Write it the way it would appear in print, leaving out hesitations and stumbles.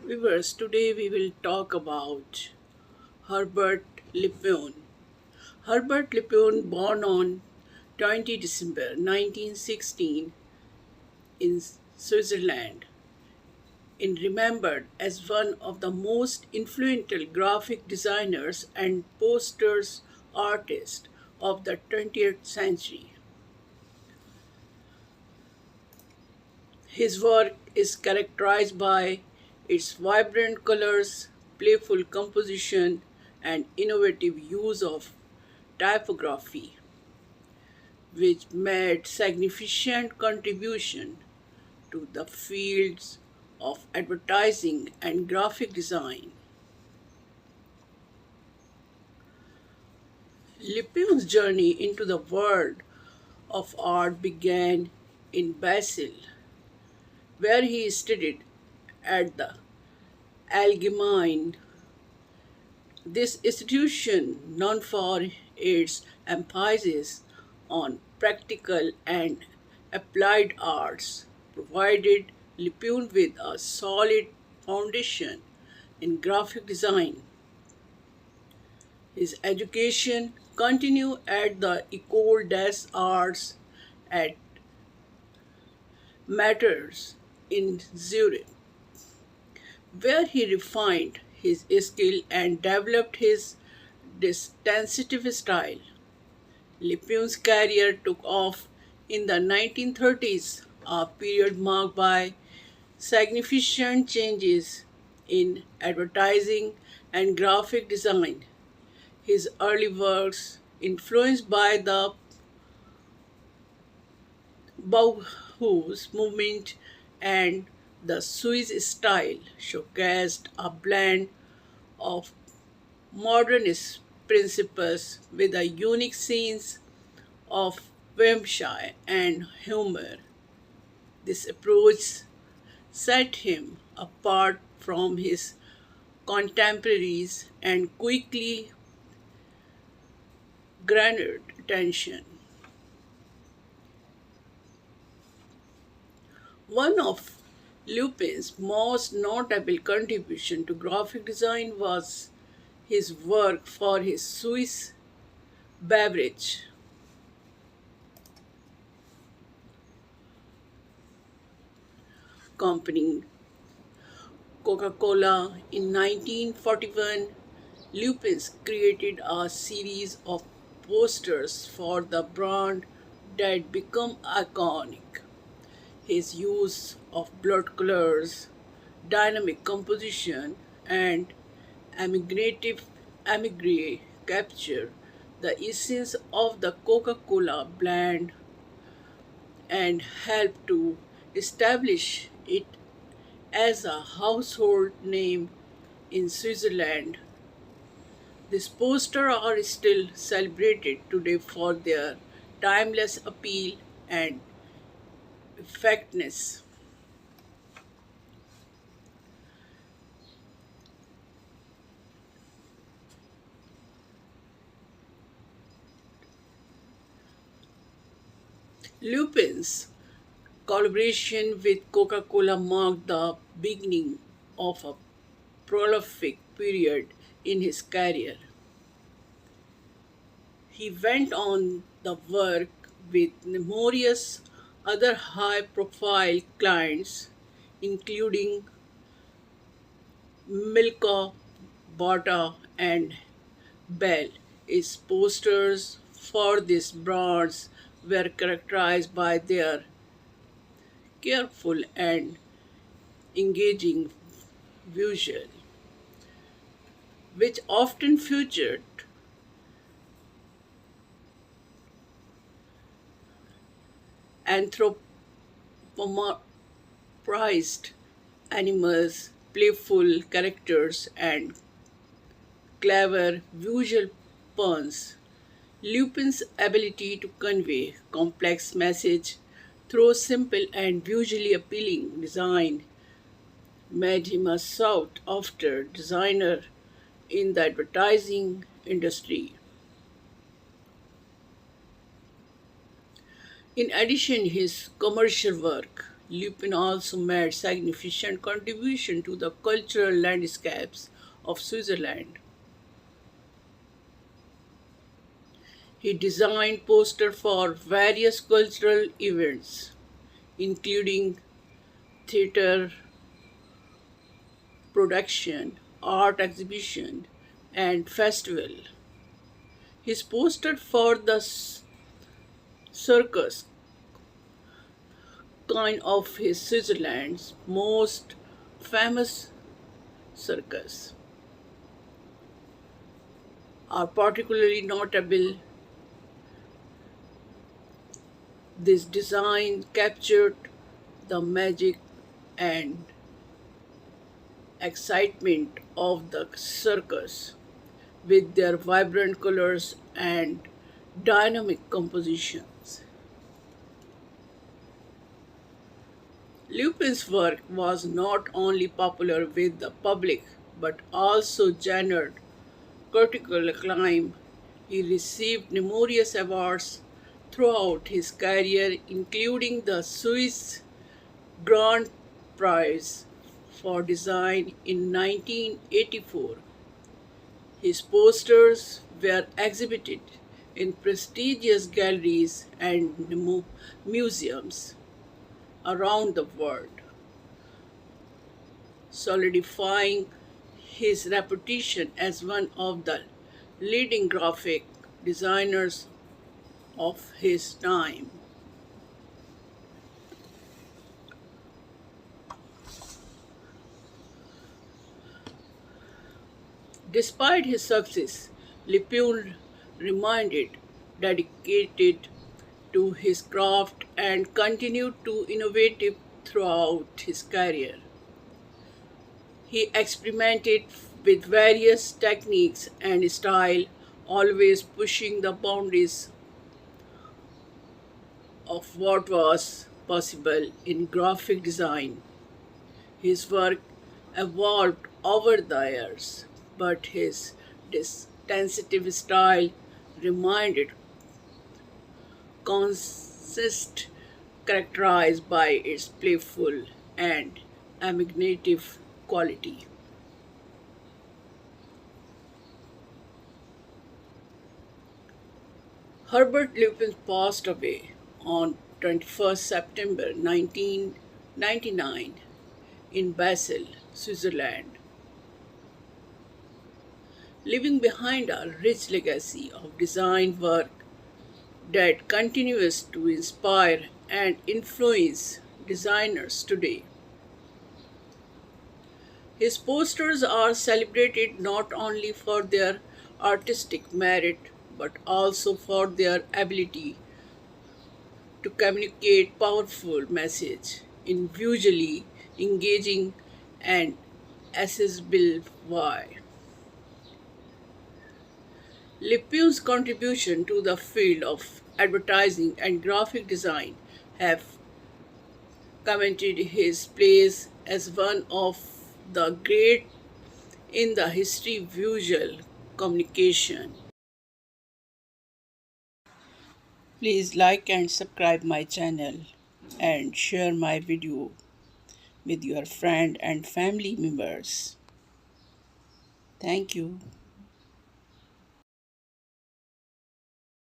Viewers, today we will talk about Herbert Lippion. Herbert Lippion, born on 20 December 1916 in Switzerland, is remembered as one of the most influential graphic designers and posters artists of the 20th century. His work is characterized by its vibrant colors, playful composition, and innovative use of typography, which made significant contribution to the fields of advertising and graphic design. Lipion's journey into the world of art began in Basel, where he studied at the Allgemeine. This institution, known for its emphasis on practical and applied arts, provided Lipun with a solid foundation in graphic design. His education continued at the École des Arts at Matters in Zurich, where he refined his skill and developed his distinctive style. Lipion's career took off in the 1930s, a period marked by significant changes in advertising and graphic design. His early works, influenced by the Bauhaus movement and the Swiss style, showcased a blend of modernist principles with a unique sense of whimsy and humor. This approach set him apart from his contemporaries and quickly garnered attention. One of Lupin's most notable contribution to graphic design was his work for his Swiss beverage company Coca-Cola. In 1941, Lupins created a series of posters for the brand that became iconic. His use of blood colors, dynamic composition, and imaginative imagery capture the essence of the Coca-Cola brand and help to establish it as a household name in Switzerland. These posters are still celebrated today for their timeless appeal and effectiveness. Lupin's collaboration with Coca Cola marked the beginning of a prolific period in his career. He went on the work with numerous other high profile clients, including Milka, Bata, and Bell. His posters for these brands were characterized by their careful and engaging visual, which often featured anthropomorphized animals, playful characters, and clever visual puns. Lupin's ability to convey complex message through simple and visually appealing design made him a sought after designer in the advertising industry. In addition, his commercial work Lupin also made significant contribution to the cultural landscapes of Switzerland. He designed posters for various cultural events, including theater production, art exhibition, and festival. His poster for the circus, kind of his Switzerland's most famous circus, are particularly notable. This design captured the magic and excitement of the circus with their vibrant colors and dynamic compositions. Lupin's work was not only popular with the public but also garnered critical acclaim. He received numerous awards throughout his career, including the Swiss Grand Prize for Design in 1984. His posters were exhibited in prestigious galleries and museums around the world, solidifying his reputation as one of the leading graphic designers of his time. Despite his success, Lupin remained dedicated to his craft and continued to innovate throughout his career. He experimented with various techniques and style, always pushing the boundaries of what was possible in graphic design. His work evolved over the years, but his distinctive style remained consist characterized by its playful and imaginative quality. Herbert Lupin passed away on 21st September 1999 in Basel, Switzerland, leaving behind a rich legacy of design work that continues to inspire and influence designers today. His posters are celebrated not only for their artistic merit but also for their ability to communicate powerful message in visually engaging and accessible way. Lipew's contribution to the field of advertising and graphic design have cemented his place as one of the great in the history of visual communication. Please like and subscribe my channel and share my video with your friend and family members. Thank you.